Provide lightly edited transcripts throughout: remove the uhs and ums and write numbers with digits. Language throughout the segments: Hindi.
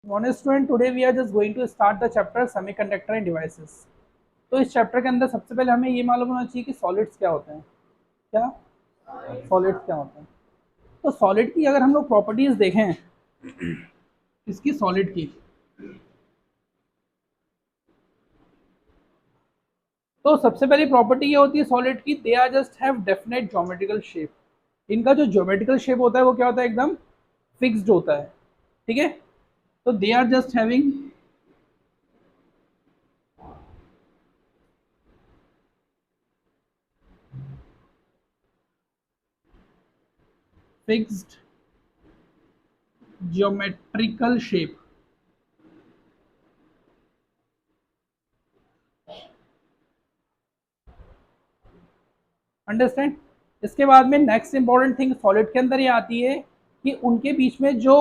Morning student, today we are just going to start the chapter semiconductor and devices. तो इस चैप्टर के अंदर सबसे पहले हमें ये मालूम होना चाहिए कि सॉलिड्स क्या होते हैं। क्या सॉलिड्स क्या होते हैं? तो सॉलिड की अगर हम लोग प्रॉपर्टीज देखें, इसकी सॉलिड की, तो सबसे पहली प्रॉपर्टी ये होती है सॉलिड की, they are just have definite geometrical shape. इनका जो ज्योमेट्रिकल शेप होता है वो क्या होता है, एकदम फिक्स्ड होता है। ठीक है, तो they are just having fixed geometrical shape. Understand? इसके बाद में नेक्स्ट इंपॉर्टेंट थिंग सॉलिड के अंदर ये आती है कि उनके बीच में जो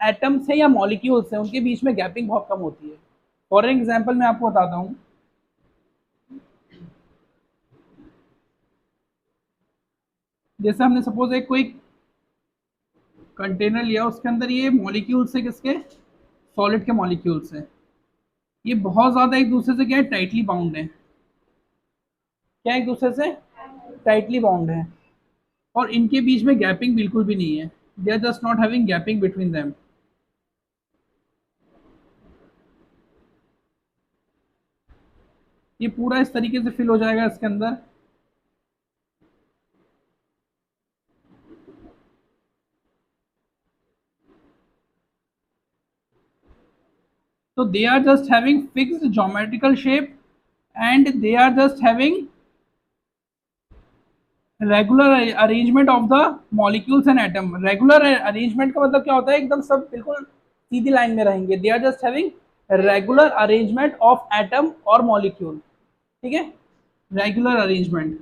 एटम्स है या मॉलिक्यूल्स हैं उनके बीच में गैपिंग बहुत कम होती है। फॉर एग्जांपल मैं आपको बताता हूँ, जैसे हमने सपोज एक कोई कंटेनर लिया, उसके अंदर ये मॉलिक्यूल्स है, किसके? सॉलिड के मॉलिक्यूल्स हैं। ये बहुत ज्यादा एक दूसरे से क्या है, टाइटली बाउंड है। क्या एक दूसरे से टाइटली बाउंड है, और इनके बीच में गैपिंग बिल्कुल भी नहीं है। They are just not having gapping between them. ये पूरा इस तरीके से फिल हो जाएगा इसके अंदर। So they are just having fixed geometrical shape and they are just having regular arrangement of the molecules and atom. Regular arrangement का मतलब क्या होता है, एकदम सब बिल्कुल सीधी लाइन में रहेंगे। They are just having regular arrangement of atom और molecule. ठीक है, regular arrangement.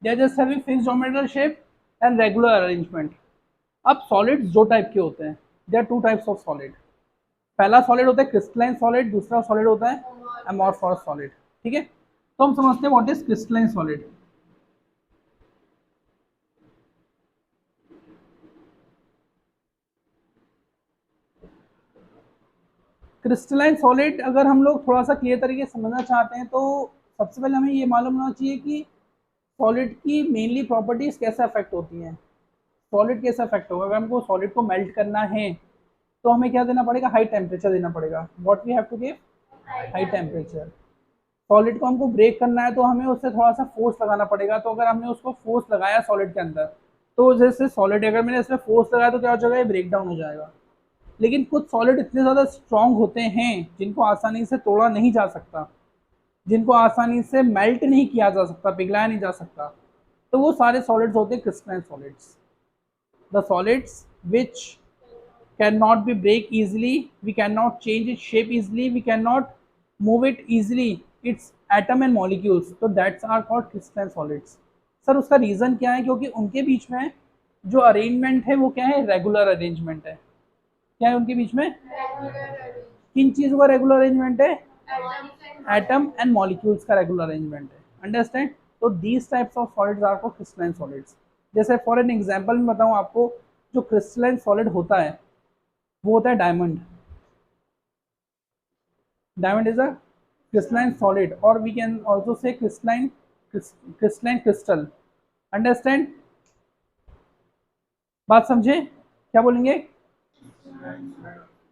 They are just having fixed geometrical shape and regular arrangement. अब सॉलिड्स दो टाइप के होते हैं। There are two types of solid. पहला सॉलिड होता है क्रिस्टलाइन सॉलिड, दूसरा सॉलिड होता है अमॉर्फस सॉलिड। ठीक है, तो हम समझते हैं what is crystalline solid. Crystalline solid अगर हम लोग थोड़ा सा क्लियर तरीके से समझना चाहते हैं तो सबसे पहले हमें ये मालूम होना चाहिए कि सॉलिड की मेनली प्रॉपर्टीज कैसे अफेक्ट होती हैं। सॉलिड कैसे अफेक्ट होगा? अगर हमको सॉलिड को मेल्ट करना है तो हमें क्या देना पड़ेगा, हाई टेम्परेचर देना पड़ेगा। What we have to give, high temperature. Solid को हमको ब्रेक करना है तो हमें उससे थोड़ा सा फोर्स लगाना पड़ेगा। तो अगर हमने उसको फोर्स लगाया सॉलिड के अंदर, तो जैसे सॉलिड अगर मैंने इसमें फोर्स लगाया तो क्या हो जाएगा, ये ब्रेक डाउन हो जाएगा। लेकिन कुछ सॉलिड इतने ज़्यादा स्ट्रांग होते हैं जिनको आसानी से तोड़ा नहीं जा सकता, जिनको आसानी से मेल्ट नहीं किया जा सकता, पिघलाया नहीं जा सकता, तो वो सारे सॉलिड्स होते हैं crystalline solids. The solids which can not be break easily, we cannot change its shape easily, we cannot move it easily, its atom and molecules, तो that's are called crystalline solids। Sir उसका रीज़न क्या है? क्योंकि उनके बीच में जो अरेंजमेंट है वो क्या है, रेगुलर अरेंजमेंट है। क्या है उनके बीच में? किन चीज़ों का रेगुलर अरेंजमेंट है? एटम एंड मॉलिक्यूल्स का रेगुलर अरेंजमेंट है। अंडरस्टैंड? तो these types of solids are called crystalline solids. जैसे फॉर एन एग्जांपल में बताऊं आपको, जो क्रिस्टलाइन सॉलिड होता है वो होता है diamond. Diamond is a crystalline solid, और we can also say crystalline crystal. Understand? बात समझे? क्या बोलेंगे?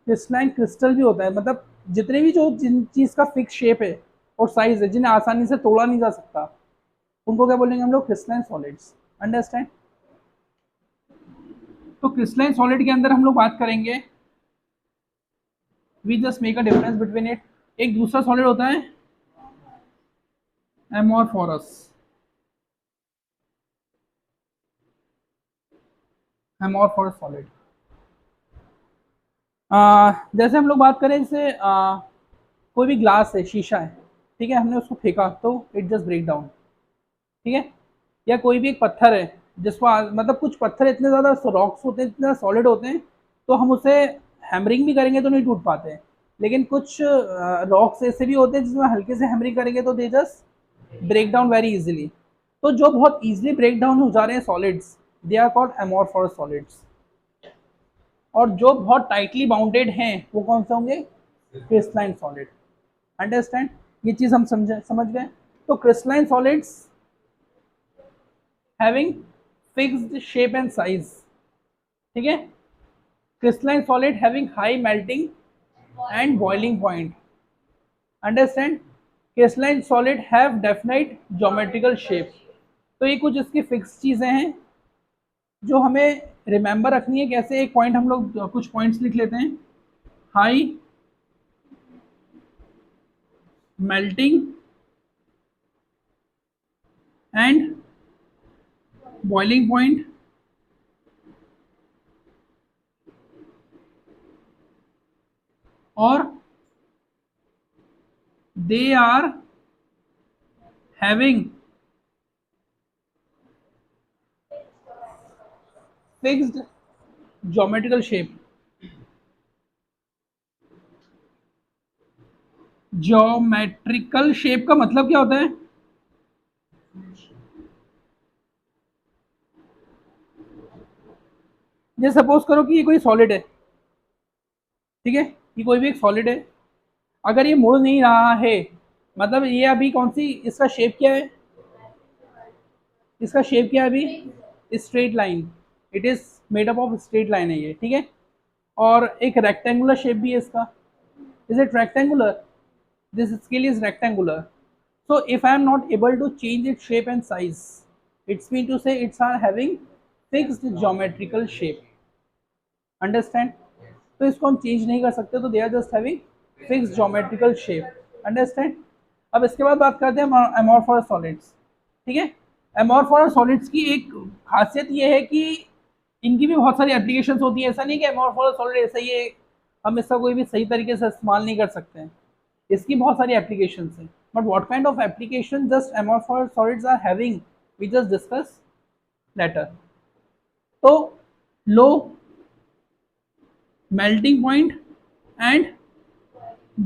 क्रिस्टलाइन क्रिस्टल भी होता है, मतलब जितने भी जो जिन चीज का फिक्स शेप है और साइज है, जिन्हें आसानी से तोड़ा नहीं जा सकता, उनको क्या बोलेंगे हम लोग, क्रिस्टलाइन सॉलिड्स। अंडरस्टैंड? तो क्रिस्टलाइन सॉलिड के अंदर हम लोग बात करेंगे, we just make a difference between it. एक दूसरा सॉलिड होता है एमोरफोरस। एमोरफोरस सॉलिड, जैसे हम लोग बात करें, जैसे कोई भी ग्लास है, शीशा है, ठीक है, हमने उसको फेंका तो इट जस्ट ब्रेक डाउन। ठीक है, या कोई भी एक पत्थर है जिसको मतलब कुछ पत्थर इतने ज़्यादा रॉक्स होते हैं, इतने सॉलिड होते हैं, तो हम उसे हैमरिंग भी करेंगे तो नहीं टूट पाते हैं। लेकिन कुछ रॉक्स ऐसे भी होते हैं जिसमें हल्के से हैमरिंग करेंगे तो they just break down very easily. तो जो बहुत इजीली ब्रेक डाउन हो जा रहे हैं solids, they are called amorphous solids. और जो बहुत टाइटली बाउंडेड हैं वो कौन से होंगे? Crystalline solid. अंडरस्टैंड? ये चीज हम समझ गए। तो crystalline solids having fixed shape and size, ठीक है। Crystalline solid having high melting and boiling point. Understand? Crystalline solid have definite geometrical shape. तो ये कुछ इसकी फिक्स चीजें हैं जो हमें रिमेंबर रखनी है। कैसे? एक पॉइंट हम लोग कुछ पॉइंट्स लिख लेते हैं। High melting and boiling point, और they are having fixed geometrical shape. Geometrical shape का मतलब क्या होता है? जैसे सपोज करो कि ये कोई सॉलिड है, ठीक है, ये कोई भी एक सॉलिड है। अगर ये मुड़ नहीं रहा है, मतलब ये अभी कौन सी, इसका शेप क्या है? इसका शेप क्या है अभी? Straight line. It is made up of straight line है ये, ठीक है। और एक रेक्टेंगुलर शेप भी है इसका। Is it rectangular? This scale is rectangular. So if I am not able to change its shape and size, it's mean to say it's are having fixed geometrical shape. Understand? तो इसको हम चेंज नहीं कर सकते, तो they are just having fixed geometrical shape. Understand? अब इसके बाद बात करते हैं amorphous solids, ठीक है। amorphous solids की एक खासियत ये है कि इनकी भी बहुत सारी एप्लीकेशंस होती हैं। ऐसा नहीं कि amorphous solid ऐसा ही है, हम इसका कोई भी सही तरीके से इस्तेमाल नहीं कर सकते हैं। इसकी बहुत सारी एप्लीकेशंस हैं। But what kind of application just amorphous solids are having? We just discuss later. तो low melting point and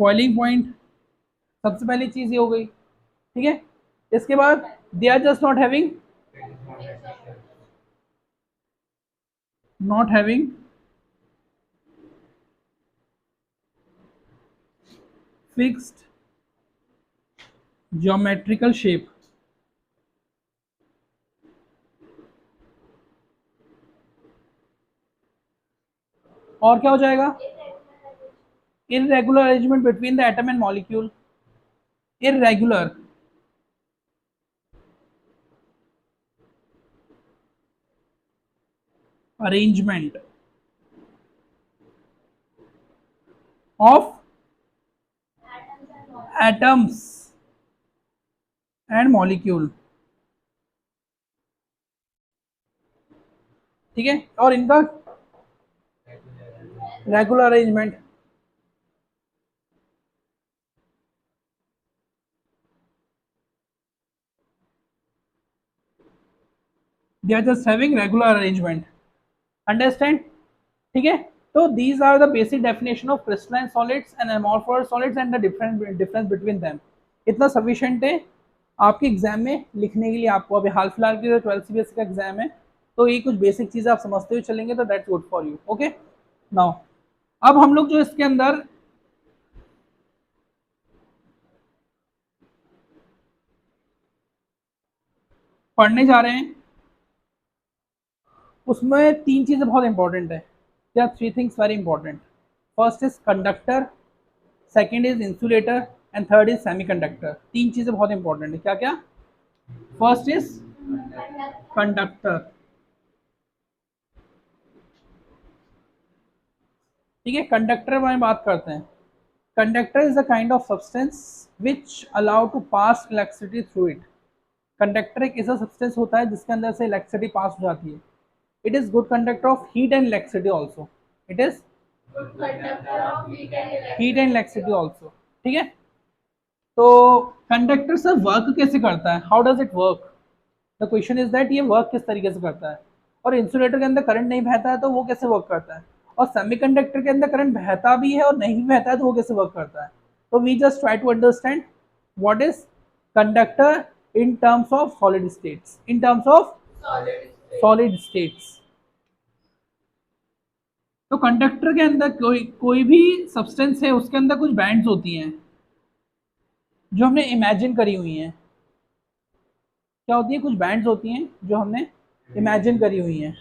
boiling point, सबसे पहली चीज ये हो गई, ठीक है। इसके बाद they are just not having fixed geometrical shape। और क्या हो जाएगा? irregular arrangement between the atom and molecule। irregular arrangement of atoms and molecule, ठीक है। और इनका regular arrangement, they are just having regular arrangement। Understand? ठीक है। तो these are the basic definition of crystalline solids and amorphous solids and the difference between them। इतना सफिशिएंट है आपके एग्जाम में लिखने के लिए। आपको अभी हाल फिलहाल की 12th CBSE का एग्जाम है, तो ये कुछ बेसिक चीजें आप समझते हुए चलेंगे तो that's good for you. Okay, now अब हम लोग जो इसके अंदर पढ़ने जा रहे हैं उसमें तीन चीजें बहुत इंपॉर्टेंट है। क्या? Three things very important. First is conductor, second is insulator and third is semiconductor. तीन चीजें बहुत इंपॉर्टेंट है। क्या क्या? फर्स्ट इज कंडक्टर, ठीक है। कंडक्टर में बात करते हैं। Conductor is a kind of substance which allow to pass electricity through it. Conductor एक ऐसा सब्सटेंस होता है जिसके अंदर से इलेक्ट्रिसिटी पास हो जाती है। It is good conductor of heat and electricity also. It is heat and electricity also, ठीक है। तो कंडक्टर से वर्क कैसे करता है? How does it work? The question is that ये वर्क किस तरीके से करता है। और इंसुलेटर के अंदर करंट नहीं बहता है तो वो कैसे वर्क करता है। और सेमीकंडक्टर के अंदर करंट बहता भी है और नहीं भी बहता है तो वो कैसे वर्क करता है। तो we just try to understand what is conductor in terms of solid states, in terms of solid states. तो कंडक्टर के अंदर कोई भी सब्सटेंस है उसके अंदर कुछ बैंड्स होती हैं जो हमने इमेजिन करी हुई हैं। क्या होती है? कुछ बैंड्स होती हैं जो हमने इमेजिन करी हुई हैं।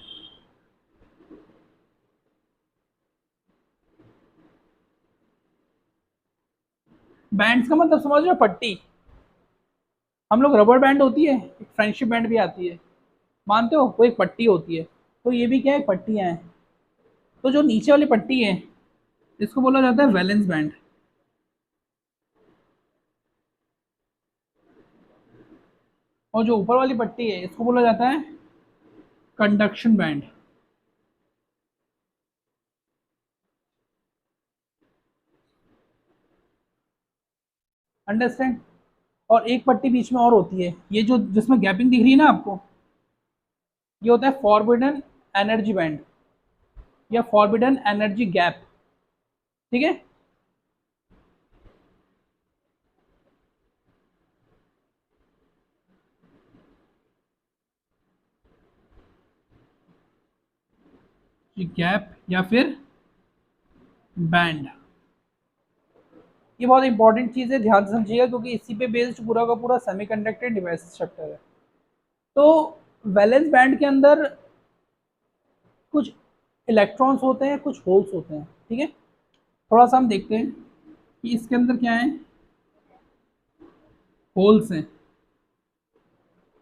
बैंड्स का मतलब समझ रहे हो? पट्टी। हम लोग रबर बैंड होती है, एक फ्रेंडशिप बैंड भी आती है, मानते हो? वो एक पट्टी होती है। तो ये भी क्या है? पट्टियां हैं। तो जो नीचे वाली पट्टी है इसको बोला जाता है वैलेंस बैंड, और जो ऊपर वाली पट्टी है इसको बोला जाता है कंडक्शन बैंड। अंडरस्टैंड? और एक पट्टी बीच में और होती है, ये जो जिसमें गैपिंग दिख रही है ना आपको, ये होता है फॉरबिडन एनर्जी बैंड या फॉरबिडन एनर्जी गैप। ठीक है? गैप या फिर बैंड, ये बहुत इंपॉर्टेंट चीज़ है, ध्यान से समझिएगा क्योंकि इसी पे बेस्ड पूरा का पूरा सेमीकंडक्टर डिवाइस स्ट्रक्चर है। तो वैलेंस बैंड के अंदर कुछ इलेक्ट्रॉन्स होते हैं, कुछ होल्स होते हैं। ठीक है? थोड़ा सा हम देखते हैं कि इसके अंदर क्या है। होल्स हैं।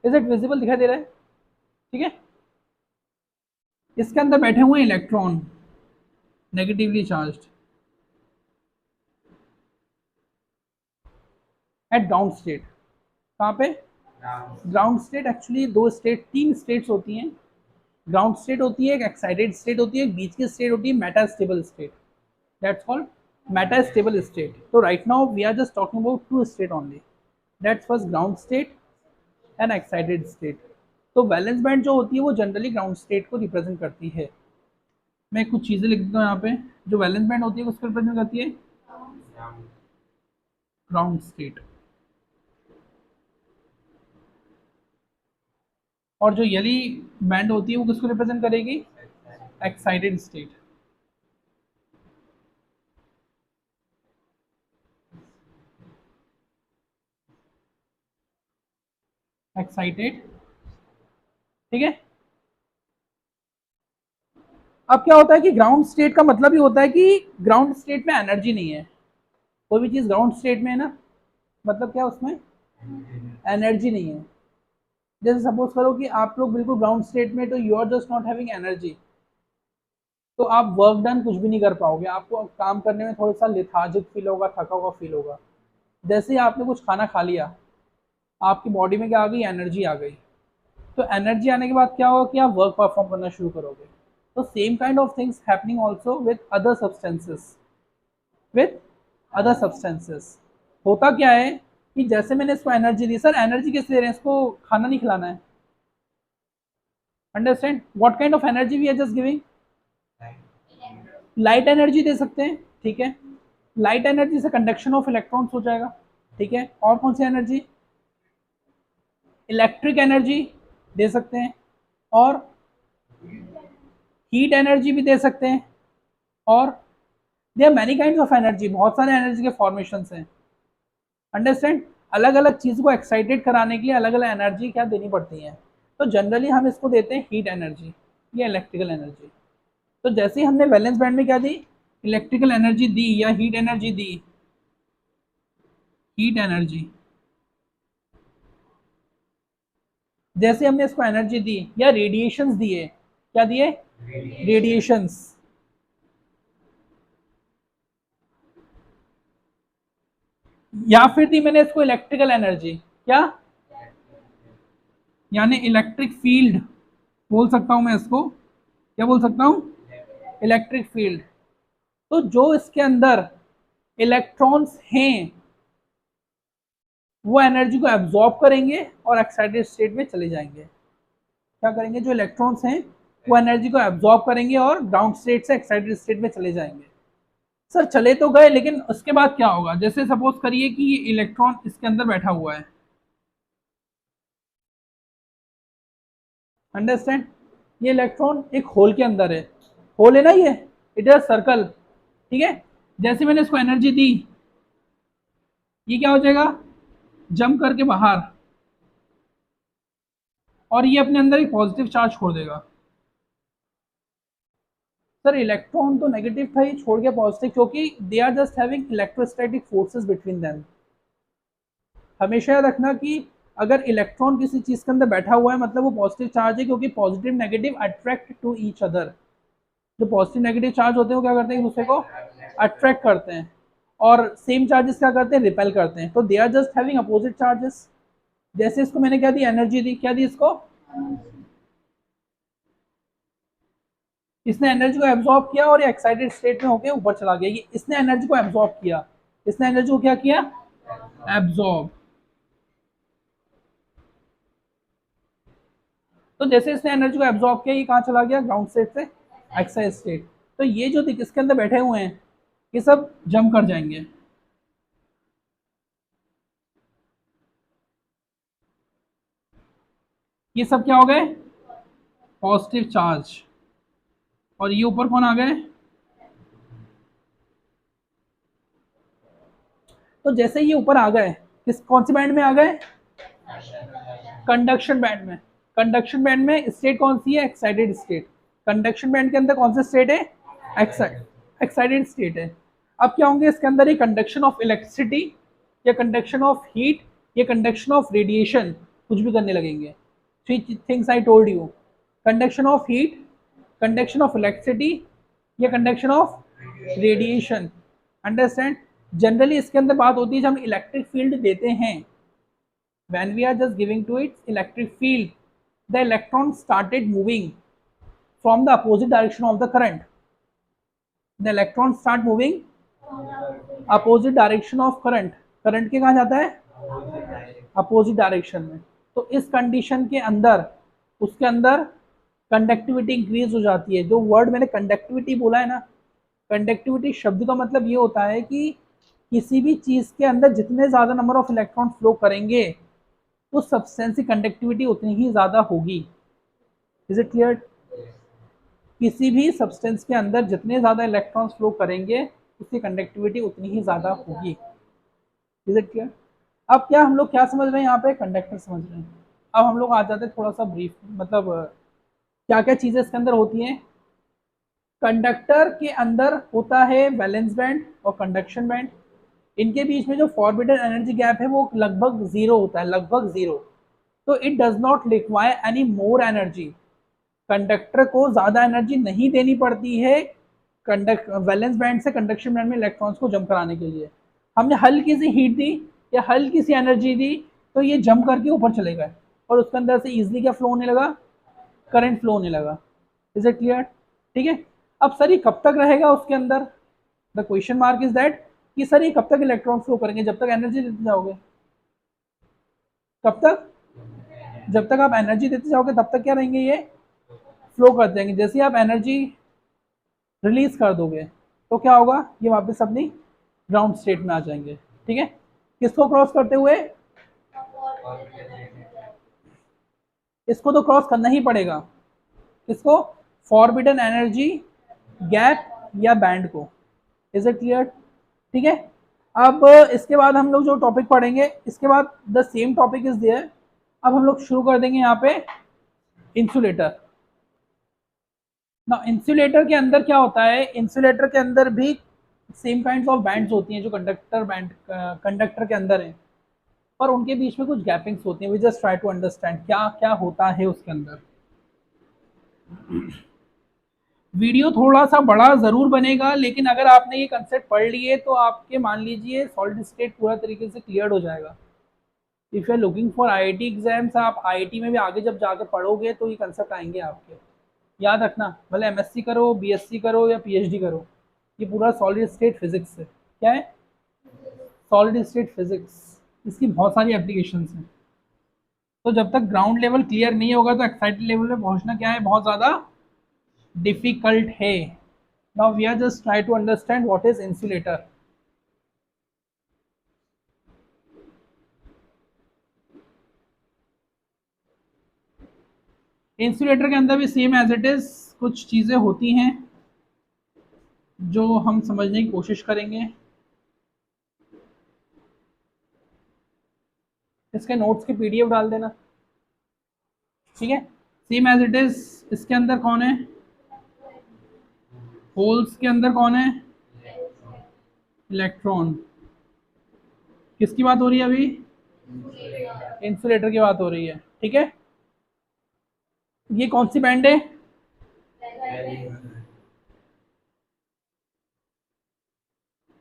Is it visible? दिखाई दे रहा है? ठीक है? इसके अंदर बैठे हुए हैं electron, negatively charged, eight ground state. कहाँ पे? Ground state. एक्चुअली दो स्टेट, तीन स्टेट्स होती हैं। ग्राउंड स्टेट होती है, एक एक्साइटेड स्टेट होती है, एक बीच की स्टेट होती है metastable state. That's called metastable state. तो right now we are just talking about two state only, that's first ground state and excited state. तो वैलेंस बैंड जो होती है वो जनरली ग्राउंड स्टेट को रिप्रेजेंट करती है। मैं कुछ चीज़ें लिख देता हूँ यहाँ पे। जो वैलेंस बैंड होती है उसको रिप्रेजेंट करती है ग्राउंड स्टेट, और जो येली बैंड होती है वो किसको रिप्रेजेंट करेगी? Excited state. एक्साइटेड। ठीक है? अब क्या होता है कि ग्राउंड स्टेट का मतलब ही होता है कि ग्राउंड स्टेट में एनर्जी नहीं है। कोई भी चीज़ ग्राउंड स्टेट में है ना, मतलब क्या उसमें एनर्जी नहीं है। जैसे सपोज करो कि आप लोग बिल्कुल ग्राउंड स्टेट में, तो you are just not having energy, तो आप वर्क डन कुछ भी नहीं कर पाओगे। आपको काम करने में थोड़ा सा लेथार्जिक फील होगा, थका हुआ फील होगा। जैसे ही आपने कुछ खाना खा लिया, आपकी बॉडी में क्या आ गई? एनर्जी आ गई। तो एनर्जी आने के बाद क्या होगा कि आप वर्क परफॉर्म करना शुरू करोगे। तो same kind of things happening also with other substances, with other substances. होता क्या है कि जैसे मैंने इसको एनर्जी दी, सर एनर्जी कैसे दे रहे हैं? इसको खाना नहीं खिलाना है। Understand what kind of energy we are just giving? Light energy दे सकते हैं। ठीक है? लाइट एनर्जी से कंडक्शन ऑफ इलेक्ट्रॉन्स हो जाएगा। ठीक है? और कौन सी एनर्जी? इलेक्ट्रिक एनर्जी दे सकते हैं, और हीट एनर्जी भी दे सकते हैं, और they are many kinds of energy, बहुत सारे एनर्जी के फॉर्मेशन हैं। अंडरस्टैंड? अलग अलग चीज़ को एक्साइटेड कराने के लिए अलग अलग एनर्जी क्या देनी पड़ती है। तो जनरली हम इसको देते हैं हीट एनर्जी या इलेक्ट्रिकल एनर्जी। तो जैसे ही हमने वैलेंस बैंड में क्या दी? इलेक्ट्रिकल एनर्जी दी या हीट एनर्जी दी? Heat energy. जैसे हमने इसको एनर्जी दी या रेडिएशंस दिए, क्या दिए? रेडिएशंस। या फिर दी मैंने इसको इलेक्ट्रिकल एनर्जी, क्या? यानी इलेक्ट्रिक फील्ड बोल सकता हूं मैं इसको। क्या बोल सकता हूं? Electric field. तो जो इसके अंदर इलेक्ट्रॉन्स हैं वो एनर्जी को एब्जॉर्ब करेंगे और एक्साइटेड स्टेट में चले जाएंगे। क्या करेंगे? जो इलेक्ट्रॉन्स हैं वो एनर्जी को एब्जॉर्ब करेंगे और ग्राउंड स्टेट से एक्साइटेड स्टेट में चले जाएंगे। सर चले तो गए, लेकिन उसके बाद क्या होगा? जैसे सपोज करिए कि ये इलेक्ट्रॉन इसके अंदर बैठा हुआ है, अंडरस्टैंड? ये इलेक्ट्रॉन एक होल के अंदर है, होल है ना ये, इट इज सर्कल, ठीक है। जैसे मैंने इसको एनर्जी दी, ये क्या हो जाएगा? जंप करके बाहर, और ये अपने अंदर एक पॉजिटिव चार्ज छोड़ देगा। सर इलेक्ट्रॉन तो नेगेटिव था, ये छोड़ के पॉजिटिव, क्योंकि they are just having electrostatic forces between them. हमेशा याद रखना कि अगर इलेक्ट्रॉन किसी चीज के अंदर बैठा हुआ है मतलब वो पॉजिटिव चार्ज है, क्योंकि positive negative attract to each other. जो पॉजिटिव नेगेटिव चार्ज होते हैं वो क्या करते हैं? एक दूसरे को अट्रैक्ट करते हैं, और सेम चार्जेस क्या करते हैं? रिपेल करते हैं। तो they are just having opposite charges. जैसे इसको मैंने क्या दी? एनर्जी दी। क्या दी इसको? इसने एनर्जी को एब्जॉर्ब किया और ये एक्साइटेड स्टेट में होकर ऊपर चला गया। ये इसने एनर्जी को एब्जॉर्ब किया, इसने एनर्जी को क्या किया? एब्जॉर्ब। तो जैसे इसने एनर्जी को एब्जॉर्ब किया, ये कहाँ चला गया? ग्राउंड स्टेट से एक्साइटेड स्टेट। तो ये जो इसके अंदर बैठे हुए हैं, ये सब जंप कर जाएंगे। ये सब क्या हो गए? Positive charge. और ये ऊपर कौन आ गए? तो जैसे ये ऊपर आ गए, किस कौन सी बैंड में आ गए? कंडक्शन बैंड में। कंडक्शन बैंड में स्टेट कौन सी है? Excited state. कंडक्शन बैंड के अंदर कौन सा स्टेट है? एक्साइटेड स्टेट है। अब क्या होंगे इसके अंदर? ये कंडक्शन ऑफ इलेक्ट्रिसिटी, या कंडक्शन ऑफ हीट, या कंडक्शन ऑफ रेडिएशन, कुछ भी करने लगेंगे। Three things I told you: conduction of heat, conduction of electricity, या conduction of radiation. Understand? Generally इसके अंदर बात होती है जब हम इलेक्ट्रिक फील्ड देते हैं, when we are just giving to its electric field, the electron started moving from the opposite direction of the current. The electron start moving opposite direction of current. Current के कहाँ जाता है? अपोजिट डायरेक्शन में। तो इस कंडीशन के अंदर उसके अंदर कंडक्टिविटी इंक्रीज हो जाती है। जो वर्ड मैंने कंडक्टिविटी बोला है ना, कंडक्टिविटी शब्द का मतलब ये होता है कि किसी भी चीज के अंदर जितने ज्यादा नंबर ऑफ इलेक्ट्रॉन फ्लो करेंगे, उस सब्सटेंस की कंडक्टिविटी उतनी ही ज़्यादा होगी। Is it clear? किसी भी सब्सटेंस के अंदर जितने ज़्यादा इलेक्ट्रॉन्स फ्लो करेंगे, उसकी कंडक्टिविटी उतनी ही ज़्यादा होगी। Is it clear? अब क्या हम लोग क्या समझ रहे हैं यहाँ पे? कंडक्टर समझ रहे हैं। अब हम लोग आ जाते हैं थोड़ा सा ब्रीफ, मतलब क्या क्या चीज़ें इसके अंदर होती हैं। कंडक्टर के अंदर होता है वैलेंस बैंड और कंडक्शन बैंड। इनके बीच में जो फॉरबिडन एनर्जी गैप है वो लगभग जीरो होता है, लगभग जीरो। तो it does not require any more energy. Conductor को ज्यादा एनर्जी नहीं देनी पड़ती है वैलेंस बैंड से कंडक्शन बैंड में इलेक्ट्रॉन्स को जंप कराने के लिए। हमने हल्की सी हीट दी या हल्की सी एनर्जी दी, तो ये जंप करके ऊपर चले गए और उसके अंदर से इजिली क्या फ्लो होने लगा? करंट फ्लो होने लगा। Is it clear? ठीक है। अब सर ये कब तक रहेगा उसके अंदर? The question mark is that कि सर ये कब तक इलेक्ट्रॉन फ्लो करेंगे? जब तक एनर्जी देते जाओगे। कब तक? जब तक आप एनर्जी देते जाओगे तब तक क्या रहेंगे? ये फ्लो कर जाएंगे। जैसे आप एनर्जी रिलीज कर दोगे तो क्या होगा? ये वापस अपनी ग्राउंड स्टेट में आ जाएंगे। ठीक है। किसको क्रॉस करते हुए? इसको तो क्रॉस करना ही पड़ेगा। किसको? फॉरबिडन एनर्जी गैप या बैंड को। Is it clear? ठीक है। अब इसके बाद हम लोग जो टॉपिक पढ़ेंगे, इसके बाद the same topic is there. अब हम लोग शुरू कर देंगे यहाँ पे इंसुलेटर। ना इंसुलेटर के अंदर क्या होता है? इंसुलेटर के अंदर भी सेम काइंड्स ऑफ बैंड्स होती हैं जो कंडक्टर के अंदर है, पर उनके बीच में कुछ गैपिंग्स होती हैं। We just try to understand क्या क्या होता है उसके अंदर। वीडियो थोड़ा सा बड़ा जरूर बनेगा, लेकिन अगर आपने ये कंसेप्ट पढ़ लिए तो आपके मान लीजिए सॉलिड स्टेट पूरा तरीके से क्लियर हो जाएगा। If you are looking for IIT exams, आप आईआईटी में भी आगे जब जाके पढ़ोगे तो ये कंसेप्ट आएंगे आपके। याद रखना, भले एमएससी करो, बीएससी करो या पीएचडी करो, ये पूरा सॉलिड स्टेट फिजिक्स है। क्या है? Solid state physics. इसकी बहुत सारी एप्लीकेशंस हैं। तो जब तक ग्राउंड लेवल क्लियर नहीं होगा तो एक्साइटेड लेवल में पहुंचना क्या है? बहुत ज़्यादा डिफिकल्ट है। Now we are just try to understand what is insulator. Insulator के अंदर भी सेम एज इट इज कुछ चीजें होती हैं जो हम समझने की कोशिश करेंगे। इसके नोट्स के पीडीएफ डाल देना, ठीक है। सेम एज इट इज इसके अंदर कौन है, होल्स के अंदर कौन है, इलेक्ट्रॉन। किसकी बात हो रही है अभी, इंसुलेटर की बात हो रही है, ठीक है। ये कौन सी बैंड है,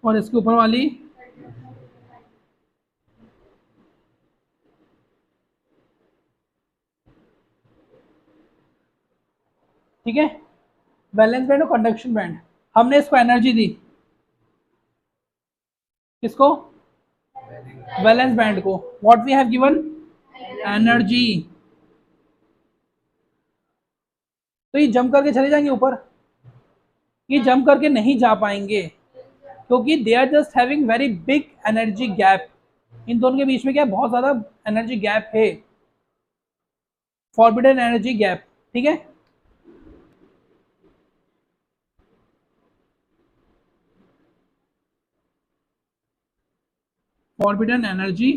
और इसके ऊपर वाली ठीक है। वैलेंस बैंड और कंडक्शन बैंड, हमने इसको एनर्जी दी, किसको, वैलेंस बैंड को। What we have given, energy. तो ये जंप करके चले जाएंगे ऊपर, ये जंप करके नहीं जा पाएंगे क्योंकि they are just having very big energy gap. इन दोनों के बीच में क्या बहुत ज्यादा एनर्जी गैप है, फॉरबिडन एनर्जी गैप, ठीक है। फॉरबिडन एनर्जी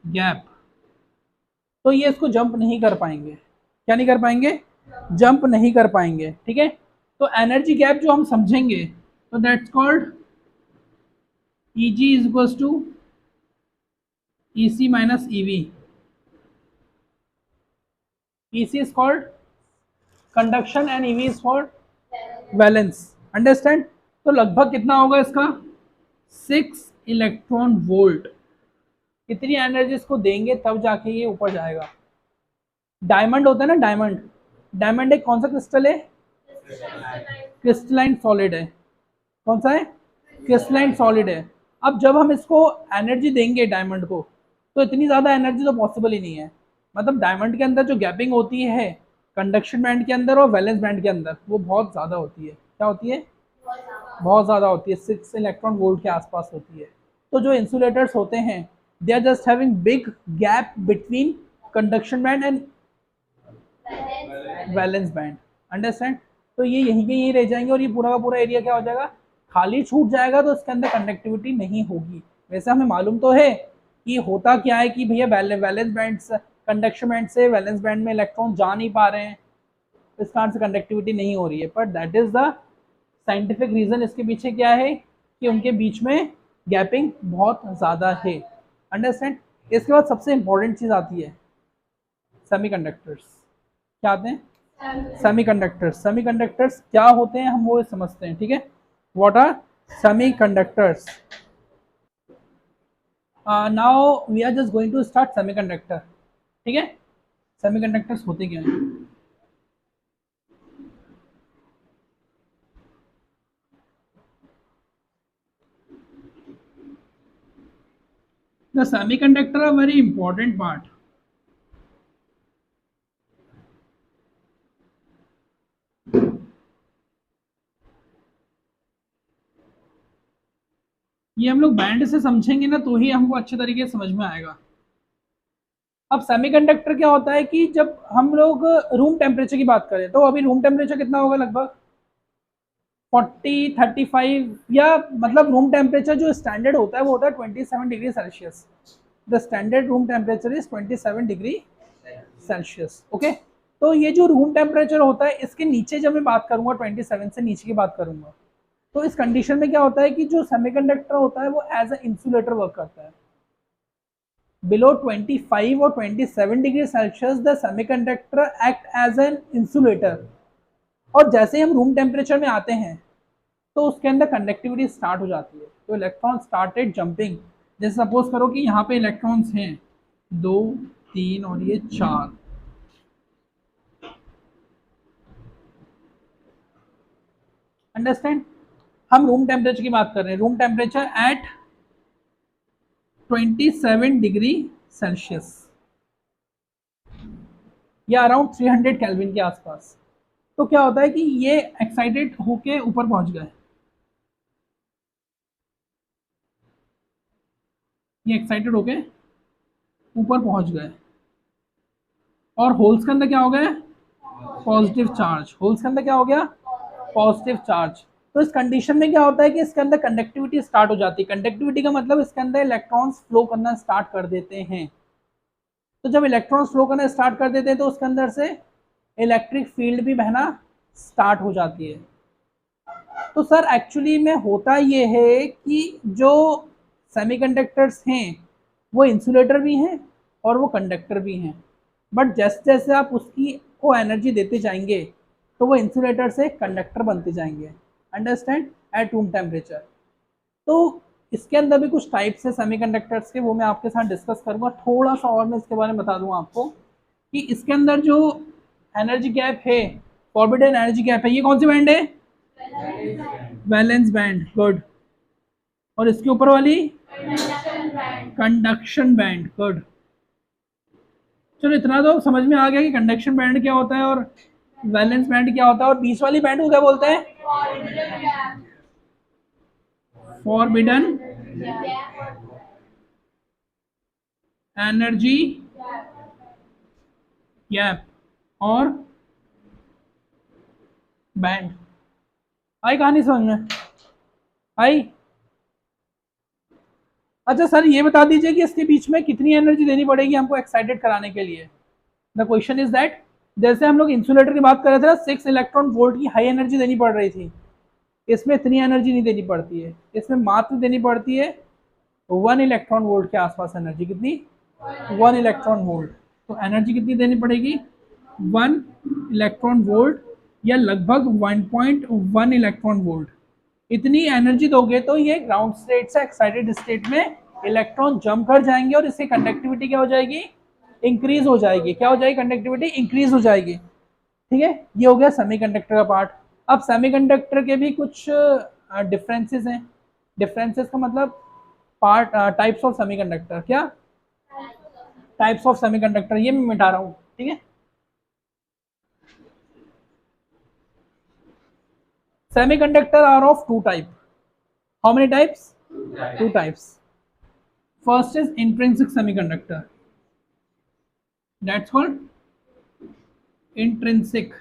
गैप, तो ये इसको जंप नहीं कर पाएंगे, क्या नहीं कर पाएंगे, जंप नहीं कर पाएंगे, ठीक है। तो एनर्जी गैप जो हम समझेंगे, तो that's called Eg is equals to EC minus EV। EC is called conduction and EV is for valence, understand. तो लगभग कितना होगा इसका, 6 इलेक्ट्रॉन वोल्ट। कितनी एनर्जी इसको देंगे तब जाके ये ऊपर जाएगा। डायमंड होता है ना, डायमंड, डायमंड एक कौन सा क्रिस्टल है, क्रिस्टलाइन सॉलिड है। कौन सा है, क्रिस्टलाइन सॉलिड है। अब जब हम इसको एनर्जी देंगे डायमंड को, तो इतनी ज़्यादा एनर्जी तो पॉसिबल ही नहीं है। मतलब डायमंड के अंदर जो गैपिंग होती है कंडक्शन बैंड के अंदर और वैलेंस बैंड के अंदर, वो बहुत ज़्यादा होती है। क्या होती है, बहुत ज़्यादा होती है, 6 इलेक्ट्रॉन वोल्ट के आसपास होती है। तो जो इंसुलेटर्स होते हैं, they are just having big gap between conduction band and valence band, understand. तो ये यहीं के यहीं रह जाएंगे और ये पूरा का पूरा एरिया क्या हो जाएगा, खाली छूट जाएगा। तो इसके अंदर कंडक्टिविटी नहीं होगी। वैसे हमें मालूम तो है कि होता क्या है कि भैया वैलेंस बैंड, कंडक्शन बैंड से वैलेंस बैंड में इलेक्ट्रॉन जा नहीं पा रहे हैं, इस कारण से कंडक्टिविटी नहीं हो रही है। But that is the scientific reason. इसके पीछे क्या है कि उनके बीच में गैपिंग बहुत ज़्यादा है, अंडरस्टैंड। इसके बाद सबसे इंपॉर्टेंट चीज़ आती है सेमीकंडक्टर्स। क्या आते हैं, सेमीकंडक्टर्स। सेमीकंडक्टर्स क्या होते हैं हम वो समझते हैं, ठीक है। What are semiconductors. Now we are just going to start semiconductor, ठीक है। सेमीकंडक्टर्स होते क्या हैं, the semiconductor are very important part। ये हम लोग बैंड से समझेंगे ना तो ही हमको अच्छे तरीके से समझ में आएगा। अब सेमीकंडक्टर क्या होता है कि जब हम लोग रूम टेम्परेचर की बात करें, तो अभी रूम टेम्परेचर कितना होगा, लगभग 40-35, या मतलब रूम टेम्परेचर जो स्टैंडर्ड होता है वो होता है 27 degree Celsius. The standard room temperature is 27 degree Celsius, okay. तो ये जो रूम टेम्परेचर होता है, इसके नीचे जब मैं बात करूंगा, 27 से नीचे की बात करूंगा, तो इस कंडीशन में क्या होता है कि जो सेमीकंडक्टर होता है वो एज अ इंसुलेटर वर्क करता है। बिलो 25 और 27 degree Celsius the semiconductor act as an insulator. और जैसे हम रूम टेम्परेचर में आते हैं तो उसके अंदर कंडक्टिविटी स्टार्ट हो जाती है, तो इलेक्ट्रॉन स्टार्टेड जंपिंग। जैसे सपोज करो कि यहाँ पे इलेक्ट्रॉन्स हैं 2, 3 और ये 4, अंडरस्टैंड। हम रूम टेम्परेचर की बात कर रहे हैं, room temperature at 27 degree Celsius या अराउंड 300 केल्विन के आसपास। तो क्या होता है कि ये एक्साइटेड होके ऊपर पहुंच गए, ये एक्साइटेड होके ऊपर पहुंच गए, और होल्स के अंदर क्या हो गया, पॉजिटिव चार्ज, होल्स के अंदर क्या हो गया, पॉजिटिव चार्ज। तो इस कंडीशन में क्या होता है कि इसके अंदर कंडक्टिविटी स्टार्ट हो जाती है। कंडक्टिविटी का मतलब इसके अंदर इलेक्ट्रॉन्स फ्लो करना स्टार्ट कर देते हैं। तो जब इलेक्ट्रॉन्स फ्लो करना स्टार्ट कर देते हैं तो उसके अंदर से इलेक्ट्रिक फील्ड भी बहना स्टार्ट हो जाती है। तो सर एक्चुअली में होता ये है कि जो सेमीकंडक्टर्स हैं वो इंसुलेटर भी हैं और वो कंडक्टर भी हैं, बट जैसे जैसे आप उसकी को एनर्जी देते जाएंगे तो वो इंसुलेटर से कंडक्टर बनते जाएंगे, अंडरस्टैंड, एट रूम टेम्परेचर। तो इसके अंदर भी कुछ टाइप्स है सेमीकंडक्टर्स के, वो मैं आपके साथ डिस्कस करूंगा थोड़ा सा, और मैं इसके बारे में बता दूंगा आपको कि इसके अंदर जो एनर्जी गैप है, फॉरबिडन एनर्जी गैप है, ये कौन सी बैंड है, वैलेंस बैंड, गुड। और इसके ऊपर वाली कंडक्शन बैंड, गुड। चलो इतना तो समझ में आ गया कि कंडक्शन बैंड क्या होता है और वैलेंस बैंड क्या होता है, और बीच वाली बैंड को क्या बोलते हैं, फॉरबिडन एनर्जी गैप और बैंड। आई कहानी समझ में आई? अच्छा सर ये बता दीजिए कि इसके बीच में कितनी एनर्जी देनी पड़ेगी हमको एक्साइटेड कराने के लिए। द क्वेश्चन इज दैट, जैसे हम लोग इंसुलेटर की बात कर रहे थे ना, 6 इलेक्ट्रॉन वोल्ट की हाई एनर्जी देनी पड़ रही थी, इसमें इतनी एनर्जी नहीं देनी पड़ती है, इसमें मात्र देनी पड़ती है 1 इलेक्ट्रॉन वोल्ट के आसपास एनर्जी। कितनी, 1 इलेक्ट्रॉन वोल्ट। तो एनर्जी कितनी देनी पड़ेगी, 1 इलेक्ट्रॉन वोल्ट या लगभग 1.1 इलेक्ट्रॉन वोल्ट। इतनी एनर्जी दोगे तो ये ग्राउंड स्टेट से एक्साइटेड स्टेट में इलेक्ट्रॉन जंप कर जाएंगे और इसकी कंडक्टिविटी क्या हो जाएगी, इंक्रीज हो जाएगी। क्या हो जाएगी, कंडक्टिविटी इंक्रीज हो जाएगी। ठीक है, ये हो गया सेमीकंडक्टर का पार्ट। अब सेमीकंडक्टर के भी कुछ डिफरेंसेस हैं। डिफरेंसेस का मतलब पार्ट, टाइप्स ऑफ सेमीकंडक्टर, क्या टाइप्स ऑफ सेमीकंडक्टर, ये मैं मिटा रहा हूँ, ठीक है। Semiconductor are of two type. How many types? Two types. First is intrinsic semiconductor. That's called intrinsic.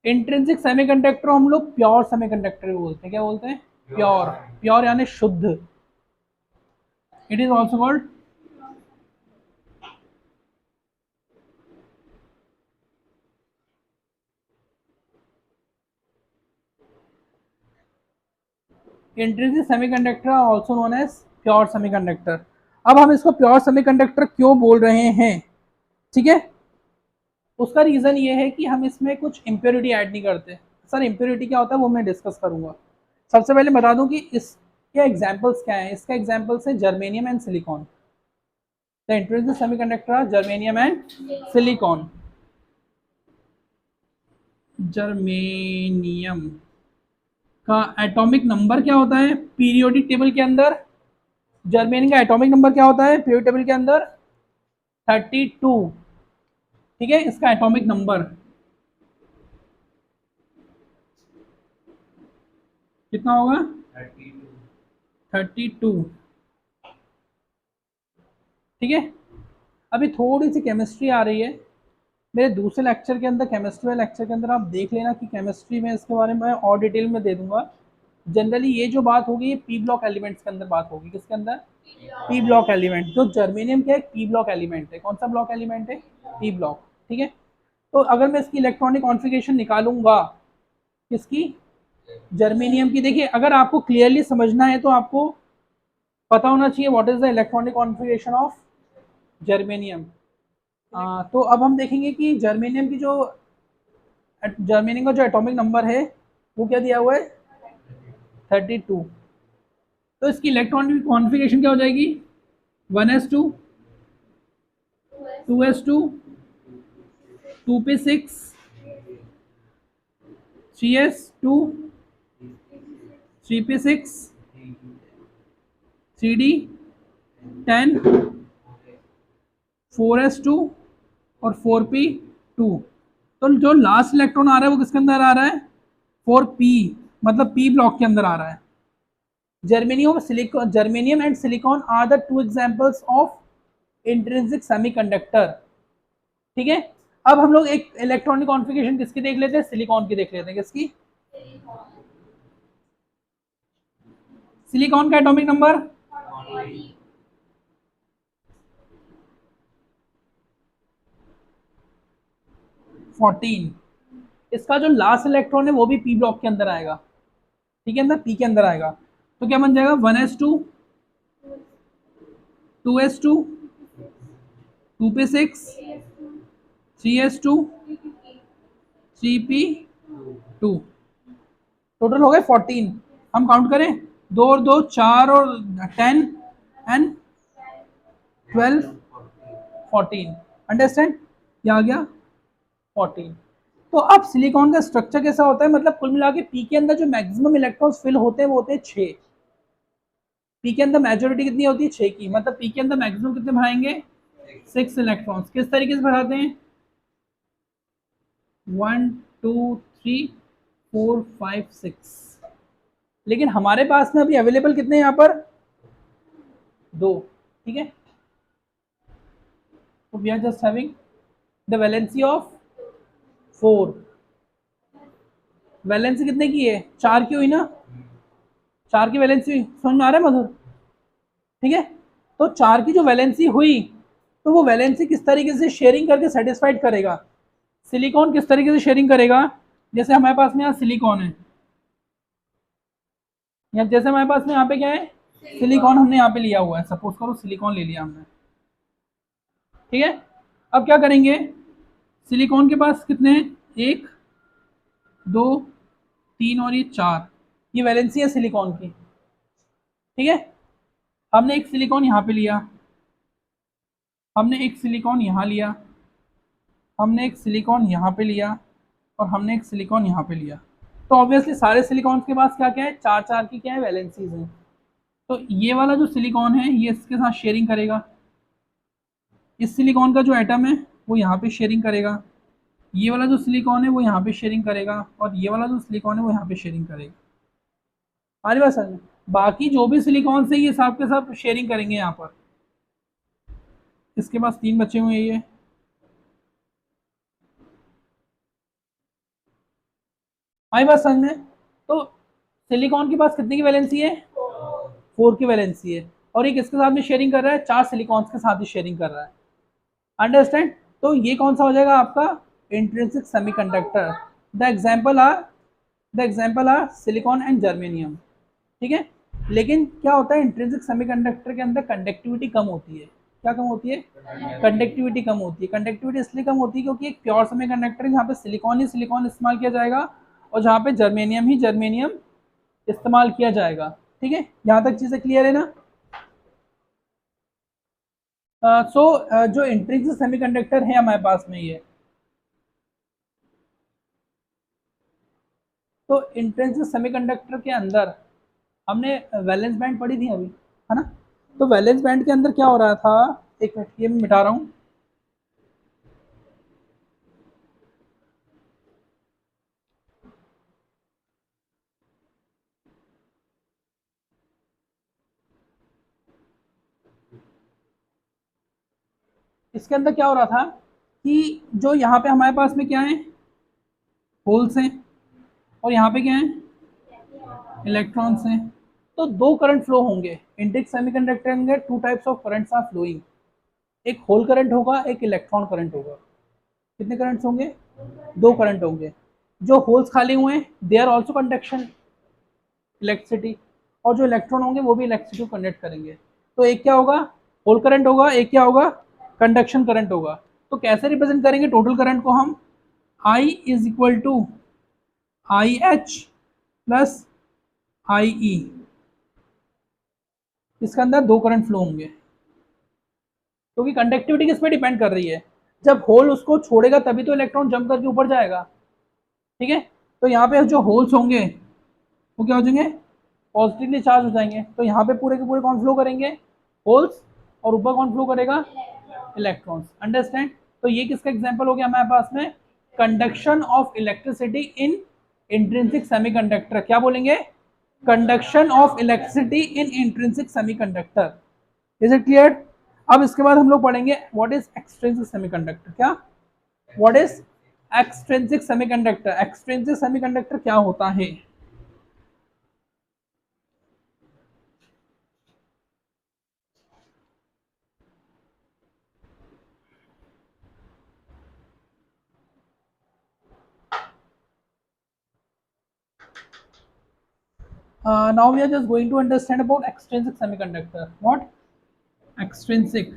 Intrinsic semiconductor हम लोग प्योर सेमीकंडक्टर बोलते हैं। क्या बोलते हैं, प्योर। प्योर यानी शुद्ध। It is also called intrinsic semiconductor also known as pure semiconductor. अब हम इसको प्योर सेमीकंडक्टर क्यों बोल रहे हैं, ठीक है, उसका रीज़न ये है कि हम इसमें कुछ इम्प्योरिटी ऐड नहीं करते। सर इम्प्योरिटी क्या होता है वो मैं डिस्कस करूंगा। सबसे पहले बता दूं कि इसके एग्जांपल्स क्या हैं। इसका एग्जांपल्स है germanium and silicon. The intrinsic semiconductor germanium and silicon. Germanium का एटॉमिक नंबर क्या होता है पीरियोडिक टेबल के अंदर, जर्मेनियम का एटॉमिक नंबर क्या होता है पीरियोडिक टेबल के अंदर, 32। ठीक है, इसका एटॉमिक नंबर कितना होगा, 32। ठीक है, अभी थोड़ी सी केमिस्ट्री आ रही है मेरे दूसरे लेक्चर के अंदर, केमिस्ट्री वाले लेक्चर के अंदर आप देख लेना कि केमिस्ट्री में इसके बारे में और डिटेल में दे दूंगा। जनरली ये जो बात होगी ये पी ब्लॉक एलिमेंट्स के अंदर बात होगी। किसके अंदर, पी ब्लॉक एलिमेंट। जो जर्मेनियम का एक पी ब्लॉक एलिमेंट है। कौन सा ब्लॉक एलिमेंट है, पी ब्लॉक। ठीक है, तो अगर मैं इसकी इलेक्ट्रॉनिक कॉन्फ़िगरेशन निकालूंगा किसकी, जर्मेनियम की। देखिए अगर आपको क्लियरली समझना है तो आपको पता होना चाहिए what is the electronic configuration of germanium. तो अब हम देखेंगे कि जर्मेनियम का जो एटॉमिक नंबर है वो क्या दिया हुआ है, 32। तो इसकी इलेक्ट्रॉनिक कॉन्फ़िगरेशन क्या हो जाएगी, 1s2 2s2, 2p6, 3s2, 3p6, 3d10, 4s2 और 4p2। तो जो लास्ट इलेक्ट्रॉन आ रहा है वो किसके अंदर आ रहा है? 4p, मतलब p ब्लॉक के अंदर आ रहा है। Germanium and silicon are the two examples of intrinsic semiconductor. ठीक है, अब हम लोग एक इलेक्ट्रॉनिक कॉन्फ़िगरेशन किसकी देख लेते हैं? सिलिकॉन की देख लेते हैं। किसकी? सिलिकॉन का एटॉमिक नंबर 14। इसका जो लास्ट इलेक्ट्रॉन है वो भी p ब्लॉक के अंदर आएगा। ठीक है, अंदर p के अंदर आएगा। तो क्या बन जाएगा? 1s2, 2s2, 2p6, 3s2, 3p2। Total हो गए 14। हम काउंट करें, 2 और 2 4 और 10 एंड 12 14। अंडरस्टैंड? ये आ गया 14। तो अब सिलिकॉन का स्ट्रक्चर कैसा होता है? मतलब कुल मिला के पी के अंदर जो मैक्सिमम इलेक्ट्रॉन्स फिल होते हैं वो होते हैं 6। पी के अंदर मेजोरिटी कितनी होती है? 6 की। मतलब पी के अंदर मैक्सिमम कितने भराएंगे? 6 इलेक्ट्रॉन्स। किस तरीके से भराते हैं? 1 2 3 4 5 6। लेकिन हमारे पास में अभी अवेलेबल कितने यहाँ पर? 2। ठीक है, तो we are just having the valency of 4। Valency कितने की है? 4 की हुई ना? 4 की वैलेंसी समझ में आ रहा है मधुर? ठीक है, तो 4 की जो वैलेंसी हुई, तो वो वैलेंसी किस तरीके से शेयरिंग करके सेटिस्फाइड करेगा? सिलिकॉन किस तरीके से शेयरिंग करेगा? जैसे हमारे पास में यहाँ सिलिकॉन है, या जैसे हमारे पास में यहाँ पे क्या है? सिलिकॉन हमने यहाँ पे लिया हुआ है। सपोज करो सिलिकॉन ले लिया हमने। ठीक है, अब क्या करेंगे? सिलिकॉन के पास कितने हैं? 1 2 3 और ये 4। ये वैलेंसी है सिलिकॉन की। ठीक है, हमने एक सिलिकॉन यहाँ पे लिया, हमने एक सिलिकॉन यहाँ लिया, हमने एक सिलिकॉन यहाँ पे लिया, और हमने एक सिलिकॉन यहाँ पे लिया। तो ऑब्वियसली सारे सिलिकॉन के पास क्या क्या है? 4 4 की क्या है? वैलेंसीज हैं। तो ये वाला जो सिलिकॉन है ये इसके साथ शेयरिंग करेगा। इस सिलिकॉन का जो एटम है वो यहाँ पे शेयरिंग करेगा। ये वाला जो सिलिकॉन है वो यहाँ पे शेयरिंग करेगा, और ये वाला जो सिलिकॉन है वो यहाँ पे शेयरिंग करेगा। हमारी बात समझ? बाकी जो भी सिलिकॉन से ये सब के सब शेयरिंग करेंगे यहाँ पर। इसके पास 3 बचे हुए हैं ये। हमारी बात समझ में? तो सिलिकॉन के पास कितने की वैलेंसी है? 4 की वैलेंसी है। और ये किसके साथ में शेयरिंग कर रहा है? 4 सिलिकॉन्स के साथ ही शेयरिंग कर रहा है। अंडरस्टैंड? तो ये कौन सा हो जाएगा आपका? Intrinsic semiconductor. The example are silicon and germanium. ठीक है, लेकिन क्या होता है इंट्रिंसिक सेमीकंडक्टर के अंदर? कंडक्टिविटी कम होती है। क्या कम होती है? कंडक्टिविटी कम होती है। कंडक्टिविटी इसलिए कम होती है क्योंकि एक प्योर सेमीकंडक्टर है जहाँ पे सिलिकॉन ही सिलिकॉन इस्तेमाल किया जाएगा, और जहाँ पे जर्मेनियम ही जर्मेनियम इस्तेमाल किया जाएगा। ठीक है, यहाँ तक चीज़ें क्लियर है ना? जो इंट्रिंसिक सेमीकंडक्टर है हमारे पास में ये, तो इंट्रिंसिक सेमीकंडक्टर के अंदर हमने वैलेंस बैंड पढ़ी थी अभी, है ना? तो वैलेंस बैंड के अंदर क्या हो रहा था? एक मिनट, ये मैं मिटा रहा हूँ। इसके अंदर क्या हो रहा था कि जो यहाँ पे हमारे पास में क्या है? होल्स हैं, और यहाँ पे क्या है? इलेक्ट्रॉन्स हैं। तो 2 करंट फ्लो होंगे इंट्रिंसिक सेमीकंडक्टर के अंदर। 2 types of currents are flowing. एक होल करंट होगा, एक इलेक्ट्रॉन करंट होगा। कितने करंट्स होंगे? 2 करंट होंगे। जो होल्स खाली हुए हैं they are also conduction electricity, और जो इलेक्ट्रॉन होंगे वो भी इलेक्ट्रिसिटी को कंडक्ट करेंगे। तो एक क्या होगा? होल करंट होगा, एक क्या होगा? कंडक्शन करंट होगा। तो कैसे रिप्रेजेंट करेंगे टोटल करंट को हम? I is equal to I H plus I E. इसके अंदर 2 करंट फ्लो होंगे, क्योंकि कंडक्टिविटी किस पे डिपेंड कर रही है? जब होल उसको छोड़ेगा तभी तो इलेक्ट्रॉन जंप करके ऊपर जाएगा, ठीक है। तो यहाँ पे जो होल्स होंगे वो क्या हो जाएंगे, पॉजिटिवली चार्ज हो जाएंगे। तो यहाँ पे पूरे के पूरे कौन फ्लो करेंगे, होल्स, और ऊपर कौन फ्लो करेगा, इलेक्ट्रॉन्स। अंडरस्टैंड। तो ये किसका एग्जांपल हो गया हमारे पास में, conduction of electricity in intrinsic semiconductor. क्या बोलेंगे, conduction of electricity in intrinsic semiconductor. Is it clear. अब इसके बाद हम लोग पढ़ेंगे व्हाट इज एक्सट्रिंसिक सेमीकंडक्टर। क्या, what is extrinsic semiconductor. Extrinsic semiconductor क्या होता है। Now we are just going to understand about extrinsic semiconductor. What? Extrinsic.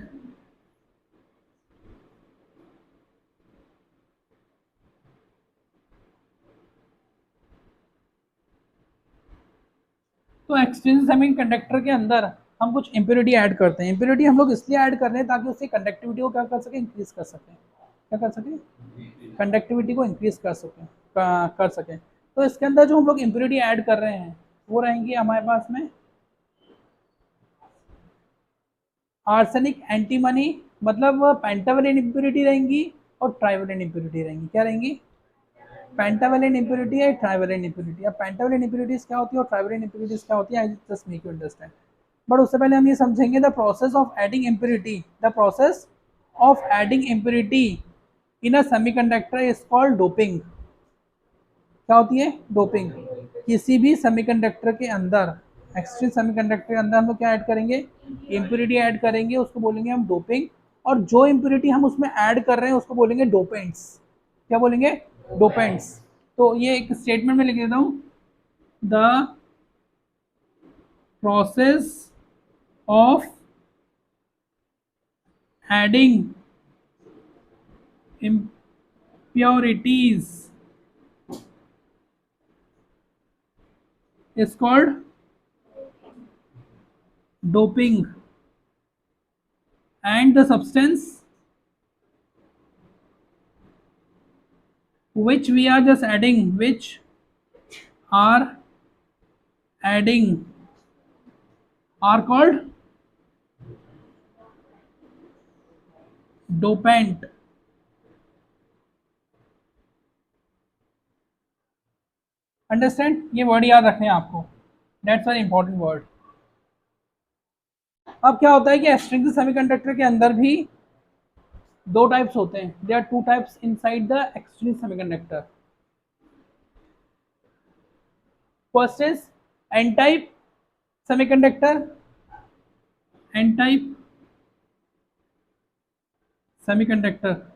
तो एक्सट्रिंसिक सेमीकंडक्टर के अंदर हम कुछ इम्प्योरिटी ऐड करते हैं। इम्प्योरिटी हम लोग इसलिए ऐड कर रहे हैं ताकि उसकी कंडक्टिविटी को क्या कर सके, इंक्रीज कर सकें। क्या कर सकें, कंडक्टिविटी को इंक्रीज कर सकें, कर सकें। तो इसके अंदर जो हम लोग इम्प्योरिटी ऐड कर रहे हैं वो रहेंगी हमारे पास में आर्सेनिक, एंटीमनी, मतलब पेंटावेलेंट इम्प्योरिटी रहेंगी और ट्राइवेलेंट इम्प्योरिटी रहेंगी। क्या रहेंगी, पेंटावेलेंट इम्प्योरिटी है, ट्राइवेलेंट इम्प्योरिटी। अब पेंटावेलेंट इम्प्योरिटीज क्या होती है और ट्राइवेलेंट इम्प्योरिटीज क्या होती है, I just make you understand. But उससे पहले हम ये समझेंगे the process of adding impurity, the process of adding impurity in a semiconductor is called doping. क्या होती है, डोपिंग। किसी भी सेमीकंडक्टर के अंदर, एक्सट्रीम सेमीकंडक्टर के अंदर हम लोग क्या ऐड करेंगे, इम्प्योरिटी ऐड करेंगे, उसको बोलेंगे हम डोपिंग। और जो इम्प्योरिटी हम उसमें ऐड कर रहे हैं उसको बोलेंगे डोपेंट्स। क्या बोलेंगे, डोपेंट्स। तो ये एक स्टेटमेंट में लिख देता हूं, the process of adding impurities is called doping, and the substance which we are just adding, which are adding, are called dopant। Understand, ये वर्ड याद रखने हैं आपको, दैट्स वेरी इंपॉर्टेंट वर्ड। अब क्या होता है कि एक्सट्रिंसिक सेमीकंडक्टर के अंदर भी दो टाइप्स होते हैं, there are two types inside the extrinsic semiconductor. First is N type semiconductor, N type semiconductor,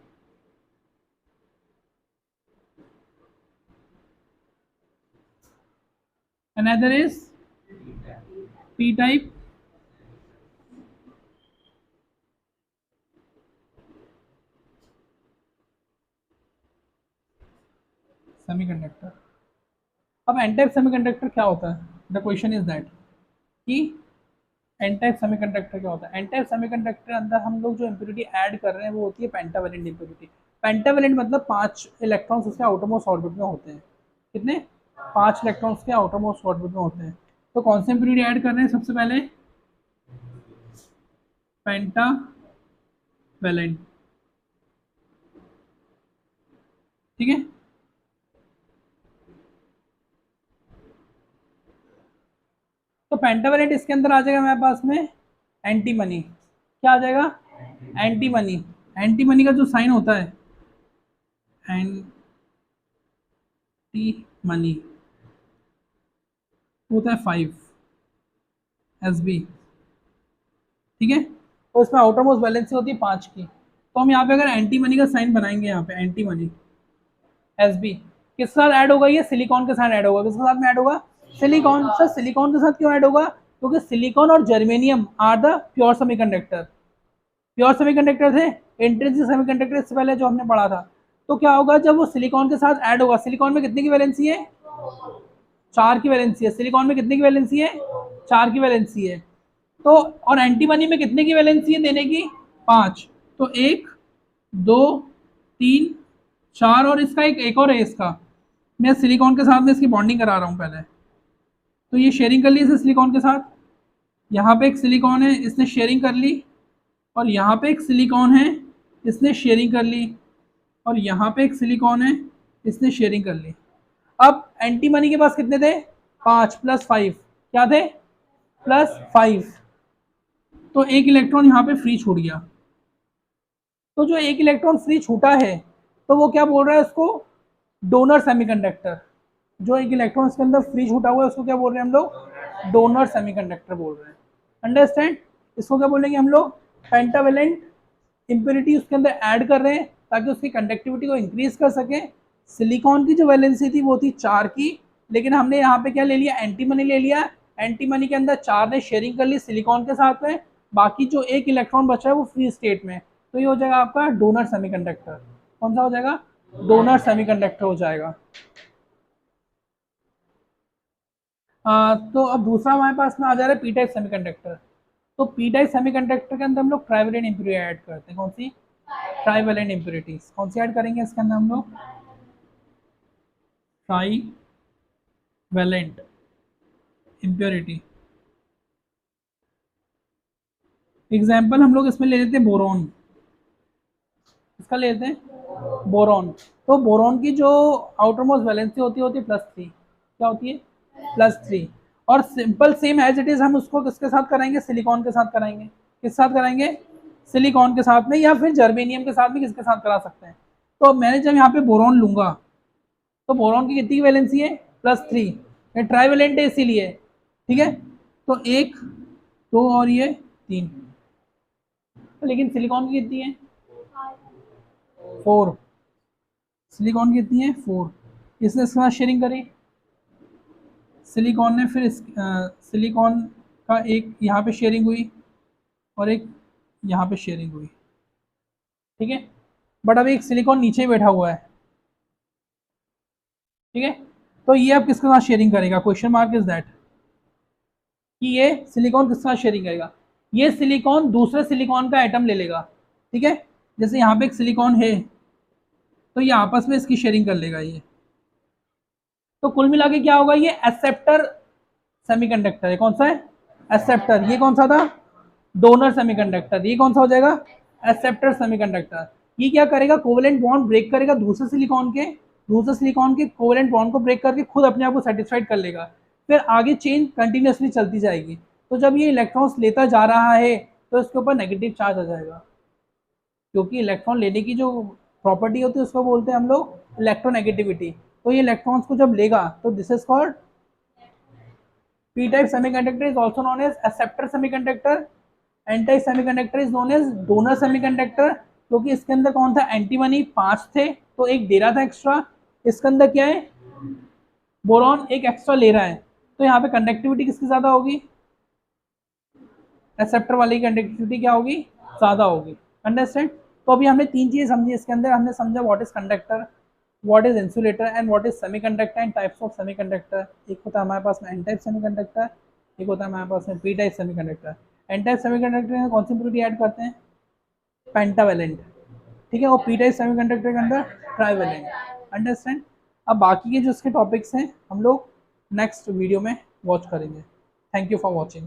another is p type semiconductor. अब एन टाइप सेमीकंडक्टर क्या होता है, द क्वेश्चन इज दैट कि एन टाइप सेमीकंडक्टर क्या होता है। एन टाइप सेमीकंडक्टर के अंदर हम लोग जो इम्प्योरिटी ऐड कर रहे हैं वो होती है पेंटावेलेंट इम्प्योरिटी। पेंटावेलेंट मतलब 5 इलेक्ट्रॉन्स उसके आउटरमोस्ट ऑर्बिट में होते हैं। कितने, 5 इलेक्ट्रॉन्स के आउटरमोस्ट ऑर्बिट में होते हैं। तो कौन से इम्प्योरिटी ऐड कर रहे हैं, सबसे पहले पेंटावेलेंट, ठीक है। तो पेंटावेलेंट इसके अंदर आ जाएगा हमारे पास में एंटीमनी। क्या आ जाएगा, एंटीमनी। एंटीमनी का जो साइन होता है एंटीमनी होता है 5 Sb, ठीक है। तो इसमें आउटर मोस्ट वैलेंसी होती है 5 की। तो हम यहाँ पे अगर एंटीमनी का साइन बनाएंगे, यहाँ पे एंटीमनी Sb किस साथ ऐड होगा, ये सिलिकॉन के साथ ऐड होगा। किसके साथ में ऐड होगा, सिलिकॉन। सर सिलिकॉन के साथ क्यों ऐड होगा, क्योंकि सिलिकॉन और germanium are the pure semiconductor. Pure semiconductor थे, इंट्रिंसिक सेमीकंडक्टर इससे पहले जो हमने पढ़ा था। तो क्या होगा, जब वो सिलिकॉन के साथ ऐड होगा, सिलिकॉन में कितने की वैलेंसी है, 4 की वैलेंसी है। सिलिकॉन में कितने की वैलेंसी है, 4 की वैलेंसी है। तो और एंटीमनी में कितने की वैलेंसी है देने की, 5। तो 1 2 3 4 और इसका एक और है इसका। मैं सिलिकॉन के साथ में इसकी बॉन्डिंग करा रहा हूँ पहले। तो ये शेयरिंग कर ली इसे सिलिकॉन के साथ, यहाँ पे एक सिलिकॉन है इसने शेयरिंग कर ली, और यहाँ पे एक सिलिकॉन है इसने शेयरिंग कर ली, और यहाँ पे एक सिलिकॉन है इसने शेयरिंग कर ली। अब एंटी मनी के पास कितने थे? 5 + 5 क्या थे? +5। तो एक इलेक्ट्रॉन यहाँ पे फ्री छूट गया। तो जो एक इलेक्ट्रॉन फ्री छूटा है तो वो क्या बोल रहा है उसको? Donor semiconductor. जो एक इलेक्ट्रॉन इसके अंदर फ्री छूटा हुआ है उसको क्या बोल रहे हैं हम लोग? डोनर सेमीकंडक्टर बोल रहे हैं। अंडरस्टैंड? इसको क्या बोलेंगे हम लोग? पेंटावेलेंट इम्प्योरिटी उसके अंदर ऐड कर रहे हैं ताकि उसकी कंडक्टिविटी को इंक्रीज कर सके। सिलिकॉन की जो वैलेंसी थी वो थी 4 की, लेकिन हमने यहाँ पे क्या ले लिया? एंटीमनी ले लिया। एंटीमनी के अंदर 4 ने शेयरिंग कर ली सिलिकॉन के साथ में, बाकी जो एक इलेक्ट्रॉन बचा है वो फ्री स्टेट में। तो ये हो जाएगा आपका डोनर सेमीकंडक्टर। कौन सा हो जाएगा? डोनर सेमीकंडक्टर हो जाएगा। तो अब दूसरा हमारे पास में आ जा रहा है पी टाइप सेमीकंडक्टर। तो पी टाइप सेमीकंडक्टर के अंदर हम लोग ट्राइवेलेंट इम्प्योरिटी ऐड करते हैं। कौन सी? Trivalent impurities. कौन सी ऐड करेंगे इसके अंदर हम लोग? Trivalent impurity. एग्जाम्पल हम लोग इसमें ले लेते हैं बोरॉन। इसका ले लेते हैं बोरॉन। तो बोरॉन की जो आउटर मोस्ट वैलेंसी होती है +3। क्या होती है? +3। और simple same as it is हम उसको किसके साथ कराएंगे? सिलिकॉन के साथ कराएंगे। किस साथ कराएंगे? सिलिकॉन के साथ में, या फिर जर्मेनियम के साथ में, किसके साथ करा सकते हैं। तो मैंने जब यहाँ पे बोरॉन लूंगा तो बोरॉन की कितनी वैलेंसी है? +3। ये ट्राइवेलेंट है इसीलिए। ठीक है, तो 1 2 और ये 3। लेकिन सिलिकॉन की कितनी है? 4। सिलिकॉन की कितनी है? 4। इसने इसके साथ शेयरिंग करी सिलिकॉन ने, फिर सिलिकॉन का एक यहाँ पे शेयरिंग हुई और एक यहाँ पे शेयरिंग हुई। ठीक है, बट अभी एक सिलिकॉन नीचे ही बैठा हुआ है। ठीक है, तो ये अब किसके साथ शेयरिंग करेगा? क्वेश्चन मार्क इज दैट कि ये सिलिकॉन किसके साथ शेयरिंग करेगा। ये सिलिकॉन दूसरे सिलिकॉन का एटम ले लेगा। ठीक है, जैसे यहाँ पे एक सिलिकॉन है तो ये आपस में इसकी शेयरिंग कर लेगा ये। तो कुल मिला के क्या होगा? ये एक्सेप्टर सेमीकंडक्टर है। कौन सा है? एक्सेप्टर। ये कौन सा था? Donor semiconductor. ये कौन सा हो जाएगा? Acceptor semiconductor. ये क्या करेगा? कोवेलेंट बॉन्ड ब्रेक करेगा दूसरे सिलिकॉन के कोवेलेंट बॉन्ड को ब्रेक करके खुद अपने आप को सेटिस्फाइड कर लेगा। फिर आगे चेन कंटिन्यूसली चलती जाएगी। तो जब ये इलेक्ट्रॉन्स लेता जा रहा है तो इसके ऊपर नेगेटिव चार्ज आ जाएगा, क्योंकि इलेक्ट्रॉन लेने की जो प्रॉपर्टी होती है उसको बोलते हैं हम लोग इलेक्ट्रोनेगेटिविटी। तो ये इलेक्ट्रॉन्स को जब लेगा तो this is called p-type semiconductor is also known as acceptor semiconductor। n-type semiconductor is known as donor semiconductor, क्योंकि इसके अंदर कौन था? एंटीमनी 5 थे तो एक दे रहा था एक्स्ट्रा। इसके अंदर क्या है? बोरॉन एक एक्स्ट्रा ले रहा है, तो यहाँ पे कंडक्टिविटी किसकी ज्यादा होगी? एक्सेप्टर वाले की कंडक्टिविटी क्या होगी? ज्यादा होगी। अंडरस्टैंड? तो अभी हमने 3 चीजें समझी इसके अंदर। हमने समझा what is conductor, what is insulator and what is semiconductor and types of semiconductor. एक होता है हमारे पास में एन टाइप सेमीकंडक्टर, एक होता है हमारे पास में P type semiconductor. N type semiconductor में कौन सी इम्प्योरिटी ऐड करते हैं? पेंटावेलेंट। ठीक है, और पी टाइप सेमीकंडक्टर के अंदर ट्राइवेलेंट। अंडरस्टैंड? अब बाकी के जो इसके टॉपिक्स हैं हम लोग नेक्स्ट वीडियो में वॉच करेंगे। Thank you for watching.